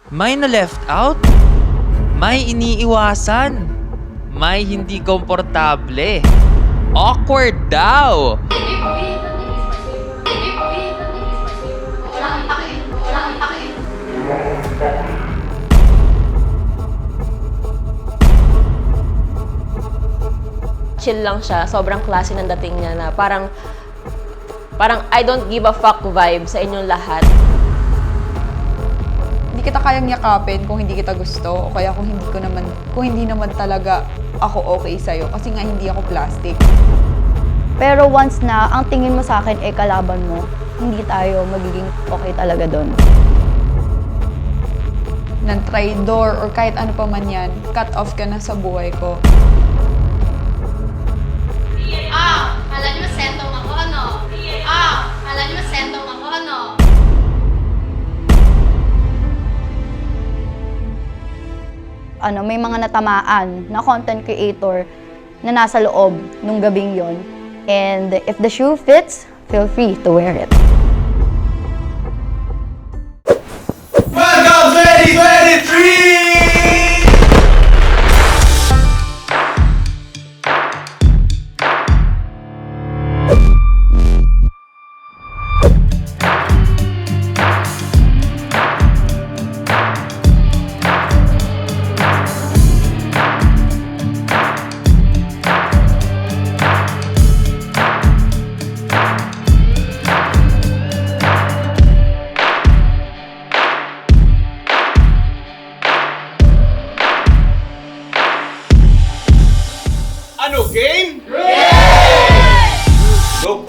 May na-left out? May iniiwasan? May hindi komportable? Awkward daw! Chill lang siya, sobrang klase ng dating niya na parang I don't give a fuck vibe sa inyong lahat. Hindi kita kayang yakapin kung hindi kita gusto o kaya kung hindi naman talaga ako okay sa'yo kasi nga hindi ako plastic. Pero once na ang tingin mo sa akin ay kalaban mo, hindi tayo magiging okay talaga doon. Ng traidor or kahit ano pa man yan, cut off ka na sa buhay ko. Kala niyo sentong ako, ano? Kala niyo sentong ako, ano? May mga natamaan na content creator na nasa loob nung gabing yon. And if the shoe fits, feel free to wear it. Welcome 2023! Ano, game? Go!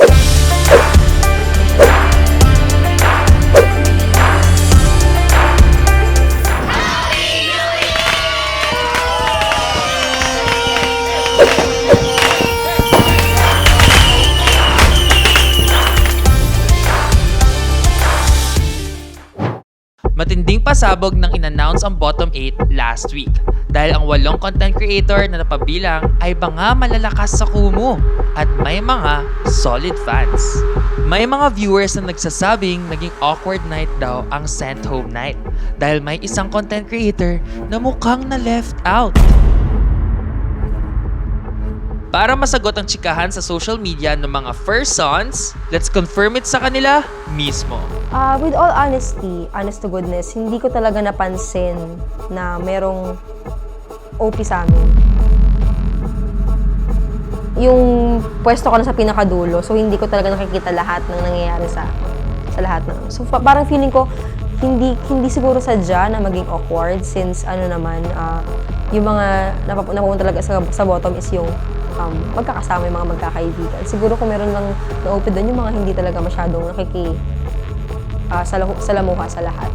Matinding pasabog nang in-announce ang bottom 8 last week dahil ang 8 content creator na napabilang ay mga malalakas sa Kumu at may mga solid fans. May mga viewers na nagsasabing naging awkward night daw ang sent home night dahil may isang content creator na mukhang na left out. Para masagot ang tsikahan sa social media ng mga first sons, let's confirm it sa kanila mismo. With all honesty, honest to goodness, hindi ko talaga napansin na merong OP sa amin. Yung pwesto ko na sa pinakadulo, so hindi ko talaga nakikita lahat ng nangyayari sa lahat ng. So parang feeling ko, hindi siguro sadya na maging awkward since yung mga napupunta talaga sa bottom is yung magkakasama, yung mga magkakaibigan. Siguro kung meron lang na-OP doon, yung mga hindi talaga masyadong salamuha sa lahat.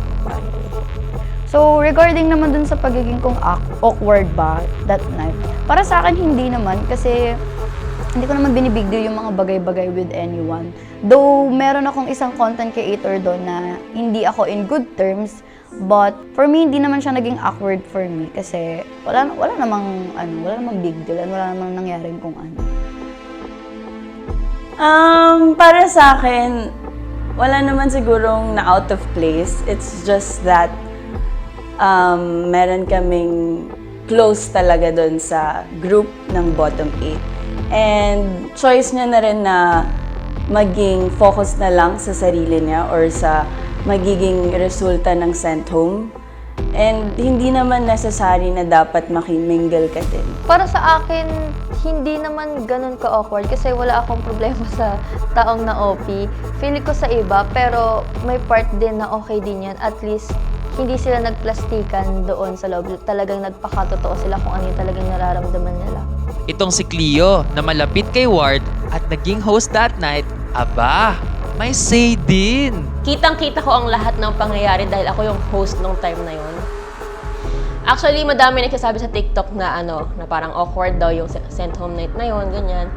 So, regarding naman dun sa pagiging kong awkward ba that night, para sa akin hindi naman kasi hindi ko naman binibig deal yung mga bagay-bagay with anyone. Though, meron akong isang content creator doon na hindi ako in good terms, but for me, hindi naman siya naging awkward for me kasi wala namang big deal and wala namang nangyaring kung ano. Para sa akin, wala naman sigurong na out of place. It's just that meron kaming close talaga doon sa group ng bottom 8. And choice niya na rin na maging focus na lang sa sarili niya or sa magiging resulta ng sent home. And hindi naman necessary na dapat makimingle ka din. Para sa akin, hindi naman ganun ka-awkward kasi wala akong problema sa taong na OP. Feel ko sa iba, pero may part din na okay din yan. At least, hindi sila nagplastikan doon sa loob. Talagang nagpakatotoo sila kung ano yung talagang nararamdaman nila. Itong si Cleo na malapit kay Ward at naging host that night, aba, may say din. Kitang-kita ko ang lahat ng pangyayari dahil ako yung host nung time na yon. Actually, madami nagsasabi sa TikTok na na parang awkward daw yung sent home night na yon, ganyan.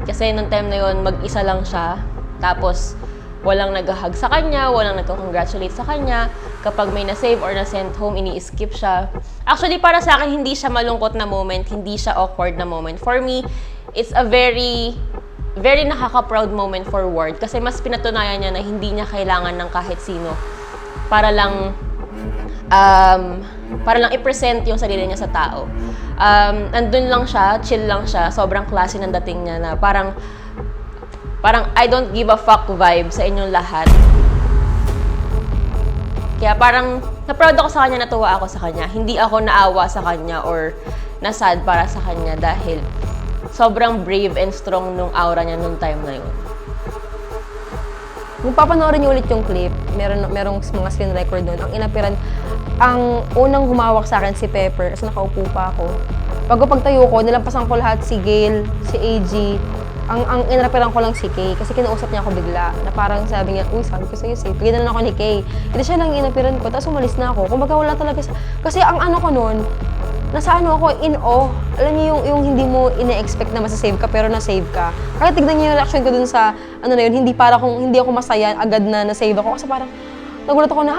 Kasi nung time na yon, mag-isa lang siya. Tapos, walang nag-hug sa kanya, walang nagko-congratulate sa kanya. Kapag may na-save or na-sent home, ini-skip siya. Actually, para sa akin, hindi siya malungkot na moment, hindi siya awkward na moment. For me, it's a very nakaka-proud moment for Ward kasi mas pinatunayan niya na hindi niya kailangan ng kahit sino para lang para lang i-present yung sarili niya sa tao. Andun lang siya, chill lang siya, sobrang classy ng dating niya na parang I don't give a fuck vibe sa inyong lahat. Kaya parang na-proud ako sa kanya, natuwa ako sa kanya. Hindi ako naawa sa kanya or nasad para sa kanya dahil sobrang brave and strong nung aura niya nung time na yun. Kung papanoorin niyo ulit yung clip, merong mga screen record doon. Ang unang humawak sa akin si Pepper kasi nakaupo pa ako. Bago pagtayo ko, nilampasan ko lahat si Gail, si AG. Ang inapiran ko lang si Kay kasi kinausap niya ako bigla na parang sabi niya, uy, sabi ko sa'yo, safe. Ginanon ako ni Kay. Hindi siya lang inapiran ko, tapos umalis na ako. Kumbaga wala talaga siya. Kasi ang ano ko noon, nasa ano ako, in awe. Alam niyo yung hindi mo ine-expect na masasave ka pero na-save ka. Kaya tignan niyo yung reaction ko dun sa ano na yun, hindi ako masaya agad na na-save ako. Kasi parang nagulat ako na,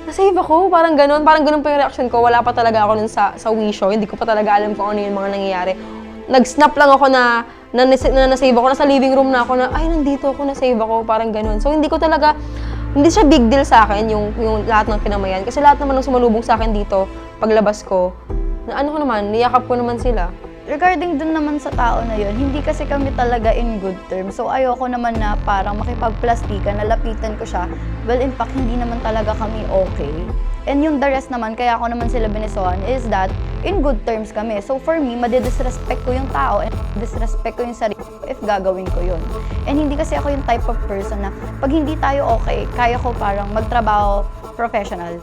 na-save ako. Parang ganun pa yung reaction ko. Wala pa talaga ako nun sa wisho. Hindi ko pa talaga alam kung ano yung mga nangyayari. Nag-snap lang ako na na-save ako. Nasa living room na ako na, ay, nandito ako, na-save ako. Parang ganun. So, hindi siya big deal sa akin yung lahat ng kinamayan. Kasi lahat naman ng sumalubong sa akin dito, paglabas ko, na ano ko naman, niyakap ko naman sila. Regarding dun naman sa tao na yun, hindi kasi kami talaga in good terms. So ayoko naman na parang makipagplastikan, nalapitan ko siya. Well, in fact, hindi naman talaga kami okay. And yung the rest naman, kaya ako naman sila binisoan, is that in good terms kami. So for me, madidisrespect ko yung tao and disrespect ko yung sarili if gagawin ko yun. And hindi kasi ako yung type of person na pag hindi tayo okay, kaya ko parang magtrabaho professional.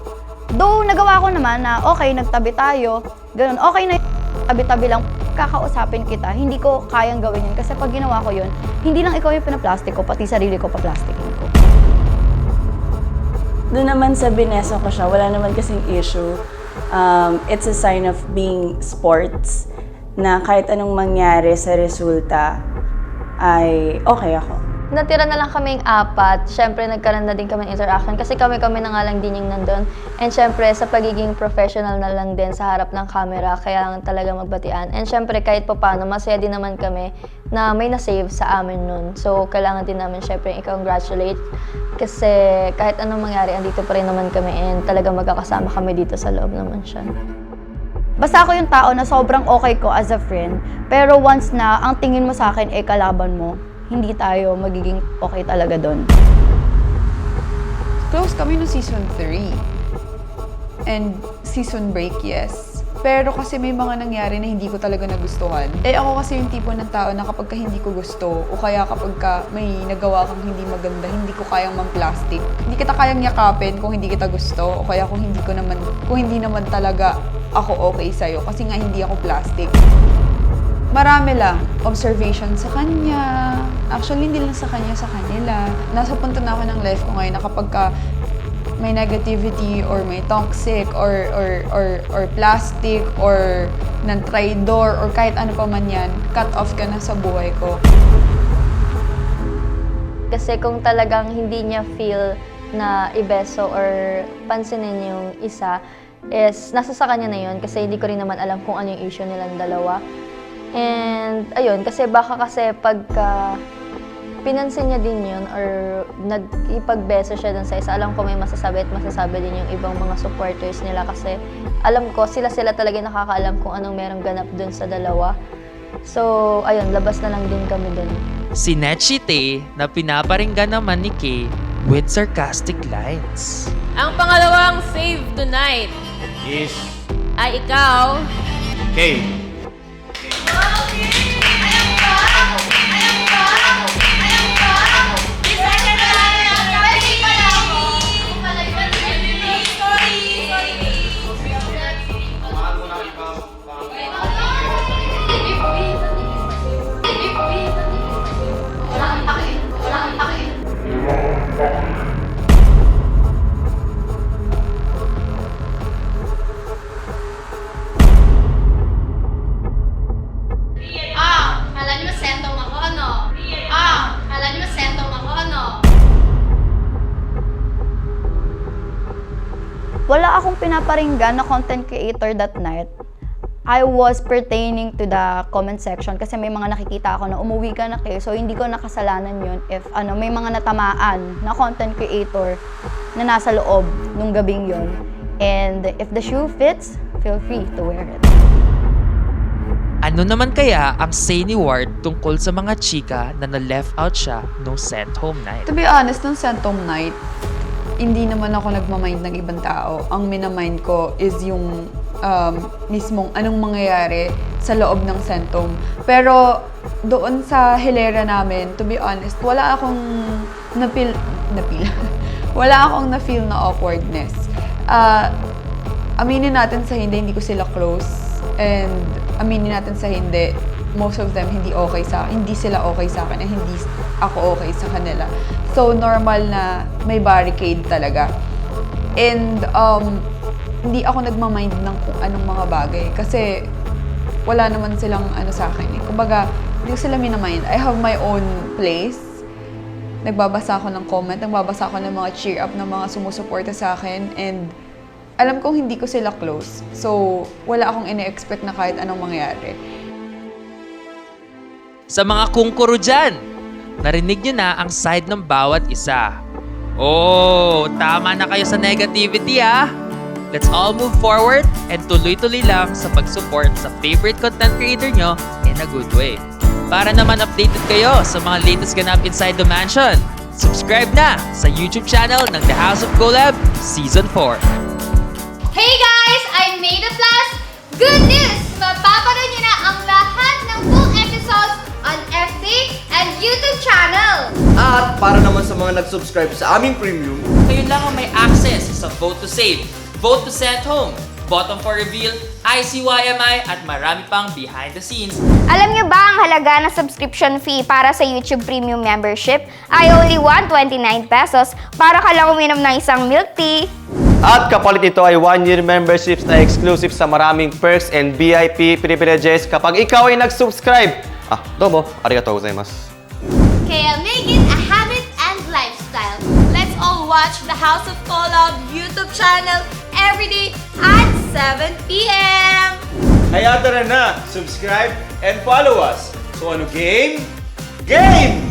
Though nagawa ko naman na okay, nagtabi tayo, ganun, okay na tabi-tabi lang, kakausapin kita, hindi ko kayang gawin yun. Kasi pag ginawa ko yun, hindi lang ikaw yung pinaplastic ko, pati sarili ko pa-plastikin ko. Doon naman sa binesa ko siya, wala naman kasing issue. It's a sign of being sports na kahit anong mangyari sa resulta ay okay ako. Natira na lang kaming 4. Siyempre, nagkaroon na din kami ng interaction kasi kami na nga lang din yung nandun. And siyempre, sa pagiging professional na lang din sa harap ng camera, kaya lang talaga magbatian. And siyempre, kahit pa paano, masaya din naman kami na may na-save sa amin nun. So, kailangan din namin siyempre i-congratulate kasi kahit anong mangyari, andito pa rin naman kami and talaga magkakasama kami dito sa loob naman siya. Basta ako yung tao na sobrang okay ko as a friend, pero once na ang tingin mo sa akin ay kalaban mo, hindi tayo magiging okay talaga doon. Close kami no season 3. And season break, yes. Pero kasi may mga nangyari na hindi ko talaga nagustuhan. Ako kasi yung tipo ng tao na kapag hindi ko gusto, o kaya kapag may nagawa kang hindi maganda, hindi ko kayang mag-plastic. Hindi kita kayang yakapin kung hindi kita gusto, o kaya kung hindi naman talaga ako okay sa'yo, kasi nga hindi ako plastic. Marami lang. Observation sa kanya. Actually, hindi lang sa kanya, sa kanila. Nasa punto na ako ng life ko ngayon na kapag may negativity or may toxic or plastic or nan-traidor or kahit ano pa man yan, cut off ka na sa buhay ko. Kasi kung talagang hindi niya feel na ibeso or pansinin yung isa, is nasa sa kanya na yun kasi hindi ko rin naman alam kung ano yung issue nilang dalawa. And, ayun, kasi baka pagka pinansin niya din yun or nag-ipagbeso siya dun sa isa, alam ko may masasabi at masasabi din yung ibang mga supporters nila kasi alam ko, sila talaga nakakaalam kung anong merong ganap dun sa dalawa. So, ayun, labas na lang din kami dun. Si Nechite na pinaparinggan naman ni Kay with sarcastic lines. Ang pangalawang save tonight Is ay ikaw. Kay. Kala niyo sentong ako, ano? Kala niyo sentong ako, ano? Wala akong pinaparinggan na content creator that night. I was pertaining to the comment section kasi may mga nakikita ako na umuwi ka na kayo. So, hindi ko nakasalanan yun if may mga natamaan na content creator na nasa loob nung gabing yun. And if the shoe fits, feel free to wear it. Ano naman kaya ang say ni Ward tungkol sa mga chika na na-left out siya nung sent home night? To be honest, nung sent home night, hindi naman ako nagmamind ng ibang tao. Ang minamind ko is yung mismong anong mangyayari sa loob ng sent home. Pero doon sa hilera namin, to be honest, wala akong wala akong na-feel na awkwardness. Aminin natin sa hindi ko sila close. And aminin natin sa hindi, most of them hindi sila okay sa akin and hindi ako okay sa kanila. So normal na may barricade talaga. And hindi ako nagmamind ng kung anong mga bagay kasi wala naman silang sa akin. Kumbaga, hindi ko sila minamind. I have my own place. Nagbabasa ako ng comment, nagbabasa ako ng mga cheer up ng mga sumusuporta sa akin, and alam kong hindi ko sila close. So, wala akong ine-expect na kahit anong mangyari. Sa mga kungkuro dyan, narinig nyo na ang side ng bawat isa. Oh, tama na kayo sa negativity ha! Let's all move forward and tuloy-tuloy lang sa pag-support sa favorite content creator nyo in a good way. Para naman updated kayo sa mga latest ganap inside the mansion, subscribe na sa YouTube channel ng The House of Golab Season 4. Hey guys! I made a flash! Good news! Mapapanood nyo na ang lahat ng full episodes on FB and YouTube channel! At para naman sa mga nag-subscribe sa aming premium, Kayo lang ang may access sa Vote to Save, Vote to Send Home, Bottom for Reveal, ICYMI at marami pang behind the scenes. Alam niyo ba ang halaga ng subscription fee para sa YouTube Premium membership ay only 129 pesos para ka lang uminom ng isang milk tea. At kapalit ito ay 1-year memberships na exclusive sa maraming perks and VIP privileges kapag ikaw ay nag-subscribe. Domo, arigatou gozaimasu. Kaya make it a habit and lifestyle. Let's all watch the House of Golab YouTube channel every day at 7 p.m. kaya tara na, subscribe and follow us. So ano game? Game!